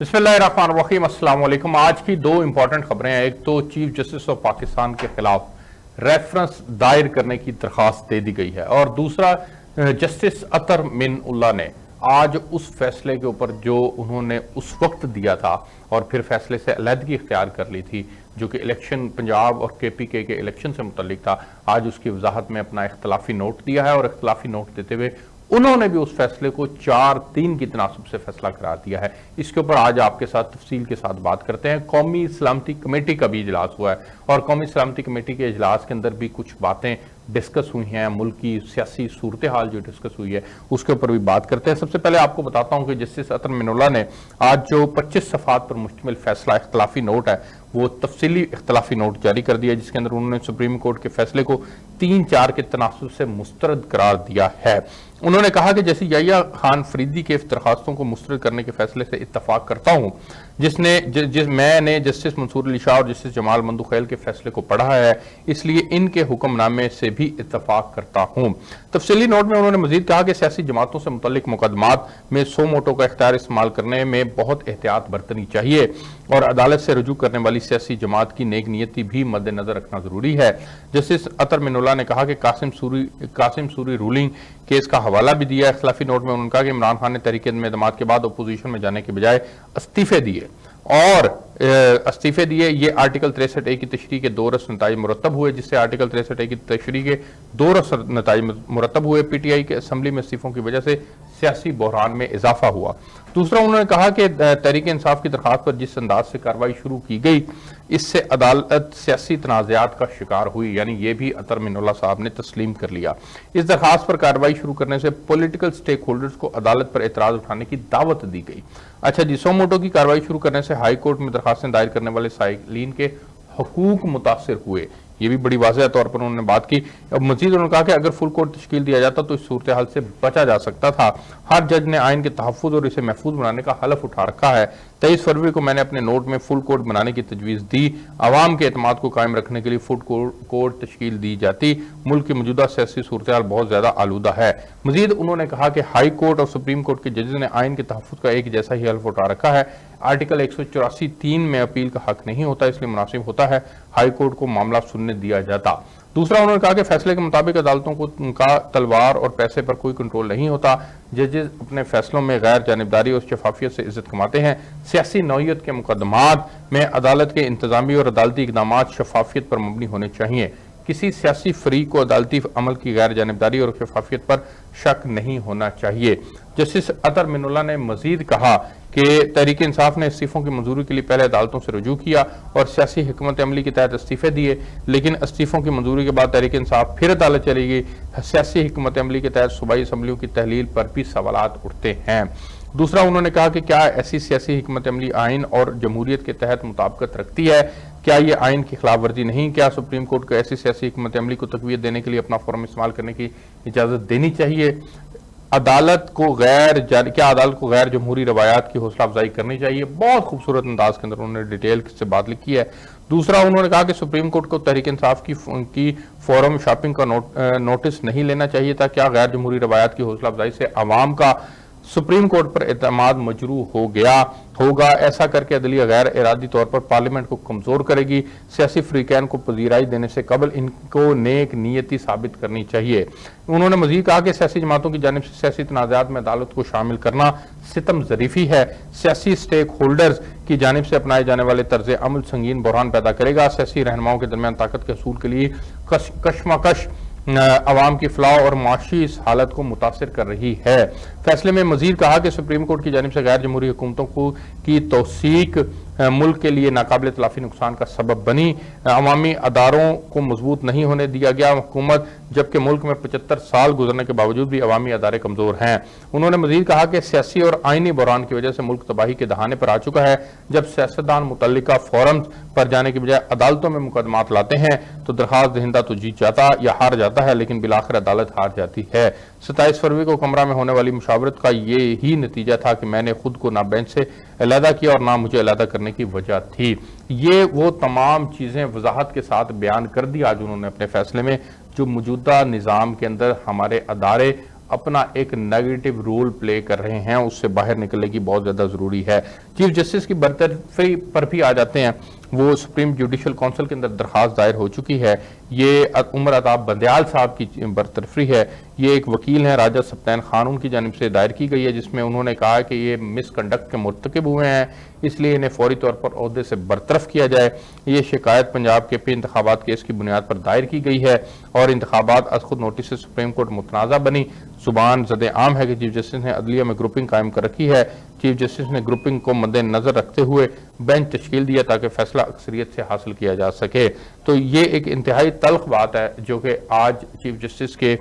बिस्मिल्लाहिर्रहमानिर्रहीम, अस्सलाम वालेकुम। आज की दो इंपॉर्टेंट खबरें हैं। एक तो चीफ जस्टिस ऑफ पाकिस्तान के खिलाफ रेफरेंस दायर करने की दरखास्त दे दी गई है, और दूसरा जस्टिस अतर मिनउल्लाह ने आज उस फैसले के ऊपर जो उन्होंने उस वक्त दिया था और फिर फैसले से अलहदगी इख्तियार कर ली थी, जो कि इलेक्शन पंजाब और KPK के इलेक्शन से मुतल्लिक था, आज उसकी वजाहत में अपना इख्तलाफी नोट दिया है। और इख्तलाफी नोट देते हुए उन्होंने भी उस फैसले को 4-3 की तनासब से फैसला करार दिया है। इसके ऊपर आज आपके साथ तफसील के साथ बात करते हैं। कौमी सलामती कमेटी का भी इजलास हुआ है और कौमी सलामती कमेटी के इजलास के अंदर भी कुछ बातें डिस्कस हुई हैं। मुल्क की सियासी सूरत हाल जो डिस्कस हुई है उसके ऊपर भी बात करते हैं। सबसे पहले आपको बताता हूं कि जस्टिस अतर मिनउल्लाह ने आज जो 25 सफ़ात पर मुश्तमिल फैसला इख्तलाफी नोट है वो तफसीली इख्तलाफी नोट जारी कर दिया, जिसके अंदर उन्होंने सुप्रीम कोर्ट के फैसले को 3-4 के तनासुब से मुस्तरद करार दिया है। उन्होंने कहा कि जैसे याहिया खान फरीदी के दरखास्तों को मुस्तरद करने के फैसले से इत्तफाक करता हूं, मैंने जस्टिस मंसूर अली शाह और जस्टिस जमाल मंदुखैल के फैसले को पढ़ा है, इसलिए इनके हुक्मनामे से भी इत्तफाक करता हूं। तफसीली नोट में उन्होंने मजीद कहा कि सियासी जमातों से मुतल्लिक मुकदमात में सो मोटो का इख्तियार इस्तेमाल करने में बहुत एहतियात बरतनी चाहिए और अदालत से रजू करने वाली सियासी जमात की नेक नियति भी मद्देनजर रखना जरूरी है। जस्टिस अतर मिनउल्लाह ने कहा कि कासिम सूरी रूलिंग केस का हवाला भी दिया। इख्तिलाफी नोट में उन्होंने कहा कि इमरान खान ने तहरीक-ए-एतमाद के बाद अपोजिशन में जाने के बजाय इस्तीफे दिए और इस्तीफे दिए। ये आर्टिकल 63A की तशरीह के 2 रस नताइज मुरतब हुए, जिससे आर्टिकल 63A की तशरीह के 2 रस नताइज मुरतब हुए। PTI के असम्बली में इस्तीफों की वजह से सियासी बहरान में इजाफा हुआ। दूसरा, उन्होंने कहा कि तहरीक इंसाफ की दरखास्त पर जिस अंदाज से कार्रवाई शुरू की गई, इससे अदालत सियासी तनाज़ात का शिकार हुई, यानी ये भी अतर मिनउल्लाह साहब ने तस्लीम कर लिया। इस दरखास्त पर कार्रवाई शुरू करने से पॉलिटिकल स्टेक होल्डर्स को अदालत पर एतराज उठाने की दावत दी गई। अच्छा जी, सो मोटो की कार्रवाई शुरू करने से हाई कोर्ट में दरखास्तें दायर करने वाले साइलिन के हकूक मुतासिर हुए, ये भी बड़ी वाज़ेह तौर पर उन्होंने बात की। अब मजीद उन्होंने कहा कि अगर फुल कोर्ट तश्कील दिया जाता तो इस सूरत हाल से बचा जा सकता था। हर जज ने आइन के तहफ़्फ़ुज़ और इसे महफूज बनाने का हलफ उठा रखा है। 23 फरवरी को मैंने अपने नोट में फुल कोर्ट बनाने की तजवीज़ दी। आवाम के एतमाद को कायम रखने के लिए फुल कोर्ट तश्कील दी जाती। मुल्क की मौजूदा सियासी सूरत हाल बहुत ज़्यादा आलूदा है। मजीद उन्होंने कहा कि हाई कोर्ट और सुप्रीम कोर्ट के जजेस ने आइन के तहफ़्फ़ुज़ का एक जैसा ही हलफ उठा रखा है। आर्टिकल 184(3) में अपील का हक नहीं होता, इसलिए मुनासिब होता है हाई कोर्ट को मामला सुनने दिया जाता। दूसरा, उन्होंने कहा कि फैसले के मुताबिक अदालतों को उनका तलवार और पैसे पर कोई कंट्रोल नहीं होता। जजेस अपने फैसलों में गैर जानिबदारी और शफाफियत से इज्जत कमाते हैं। सियासी नौयत के मुकदमात में अदालत के इंतजामी और अदालती इकदाम शफाफियत पर मबनी होने चाहिए। किसी सियासी फरीक को अदालती अमल की गैर जानिबदारी और शफाफियत पर शक नहीं होना चाहिए। जस्टिस अतर मिनउल्लाह ने मजीद कहा कि तहरीक इंसाफ ने इस्तीफों की मंजूरी के लिए पहले अदालतों से रजू किया और सियासी हिकमत अमली के तहत इस्तीफे दिए, लेकिन इस्तीफों की मंजूरी के बाद तहरीक इंसाफ फिर अदालत चली गई। सियासी हिकमत अमली के तहत सूबाई असम्बलियों की तहलील पर भी सवालात उठते हैं। दूसरा, उन्होंने कहा कि क्या ऐसी सियासी हिकमत अमली आइन और जमहूरियत के तहत मुताबिकत रखती है? क्या ये आइन की खिलाफ वर्जी नहीं? क्या सुप्रीम कोर्ट को ऐसी सियासी हिकमत अमली को तकवीत देने के लिए अपना फोरम इस्तेमाल करने की इजाजत देनी चाहिए? क्या अदालत को गैर जमहूरी रवायात की हौसला अफजाई करनी चाहिए? बहुत खूबसूरत अंदाज के अंदर उन्होंने डिटेल से बात लिखी है। दूसरा, उन्होंने कहा कि सुप्रीम कोर्ट को तहरीक इंसाफ की फोरम शॉपिंग का नोटिस नहीं लेना चाहिए था। क्या गैर जमहूरी रवायात की हौसला अफजाई से अवाम का सुप्रीम कोर्ट पर एतमाद मजरू होगा? ऐसा करके अदलिया गैर इरादी तौर पर पार्लियामेंट को कमजोर करेगी। सियासी फ्रीकैन को पजीराई देने से कबल इनको नेक नीयती साबित करनी चाहिए। उन्होंने मजीद कहा कि सियासी जमातों की जानिब से सियासी तनाज़ात में अदालत को शामिल करना सितम ज़रीफी है। सियासी स्टेक होल्डर्स की जानिब से अपनाए जाने वाले तर्ज अमल संगीन बहरान पैदा करेगा। सियासी रहनुमाओं के दरमियान ताकत के असूल के लिए कशमकश अवाम की फलाह और माशी इस हालत को मुतासिर कर रही है। फैसले में मजीद कहा कि सुप्रीम कोर्ट की जानिब से गैर जमहूरी हुकूमतों की तौसीक मुल्क के लिए नाकाबिल तलाफी नुकसान का सबब बनी। अवामी अदारों को मजबूत नहीं होने दिया गया हुकूमत, जबकि मुल्क में 75 साल गुजरने के बावजूद भी अवामी अदारे कमजोर हैं। उन्होंने मजीद कहा कि सियासी और आइनी बहरान की वजह से मुल्क तबाही के दहाने पर आ चुका है। जब सियासतदान मुतल्लिका फोरम पर जाने की बजाय अदालतों में मुकदमात लाते हैं तो दरखास्त दहिंदा तो जीत जाता या हार जाता है, लेकिन बिलाखिर अदालत हार जाती है। 27 फरवरी को कमरा में होने वाली मुशावरत का ये ही नतीजा था कि मैंने खुद को ना बेंच से अलहदा किया और ना मुझे अलहदा करने की वजह थी। ये वो तमाम चीजें वजाहत के साथ बयान कर दी आज उन्होंने अपने फैसले में, जो मौजूदा निज़ाम के अंदर हमारे अदारे اپنا ایک نیگیٹو رول پلے کر رہے ہیں، اس سے باہر نکلنے کی بہت زیادہ ضروری ہے۔ چیف جسٹس کی برطرفی پر بھی آ جاتے ہیں، وہ سپریم جوڈیشل کونسل کے اندر درخواست دائر ہو چکی ہے۔ یہ عمر عطاب بندیال صاحب کی برطرفی ہے، یہ ایک وکیل ہیں راجہ سبطین خان، ان کی جانب سے دائر کی گئی ہے، جس میں انہوں نے کہا کہ یہ مس کنڈکٹ کے مرتکب ہوئے ہیں، اس لیے انہیں فوری طور پر عہدے سے برطرف کیا جائے۔ یہ شکایت پنجاب کے پی انتخابات کیس کی بنیاد پر دائر کی گئی ہے اور انتخابات از خود نوٹس سے سپریم کورٹ متنازع بنی۔ زبان زد عام ہے کہ چیف جسٹس نے عدلیہ میں گروپنگ قائم کر رکھی ہے۔ چیف جسٹس نے گروپنگ کو مد نظر رکھتے ہوئے بینچ تشکیل دیا تاکہ فیصلہ اکثریت سے حاصل کیا جا سکے۔ تو یہ ایک انتہائی تلخ بات ہے جو کہ آج چیف جسٹس کے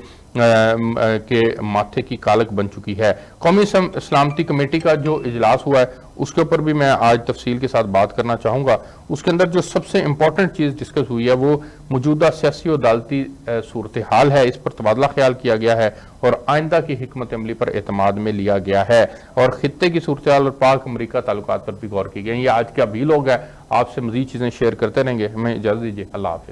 ماتھے کی کالک بن چکی ہے۔ قومی سلامتی کمیٹی کا جو اجلاس ہوا ہے اس کے اوپر بھی میں آج تفصیل کے ساتھ بات کرنا چاہوں گا۔ اس کے اندر جو سب سے امپورٹنٹ چیز ڈسکس ہوئی ہے وہ موجودہ سیاسی و عدالتی صورتحال ہے، اس پر تبادلہ خیال کیا گیا ہے اور آئندہ کی حکمت عملی پر اعتماد میں لیا گیا ہے، اور خطے کی صورتحال اور پاک امریکہ تعلقات پر بھی غور کی گئی۔ یہ آج کے ابھی لوگ ہیں، آپ سے مزید چیزیں شیئر کرتے رہیں گے۔ ہمیں اجازت دیجیے، اللہ حافظ۔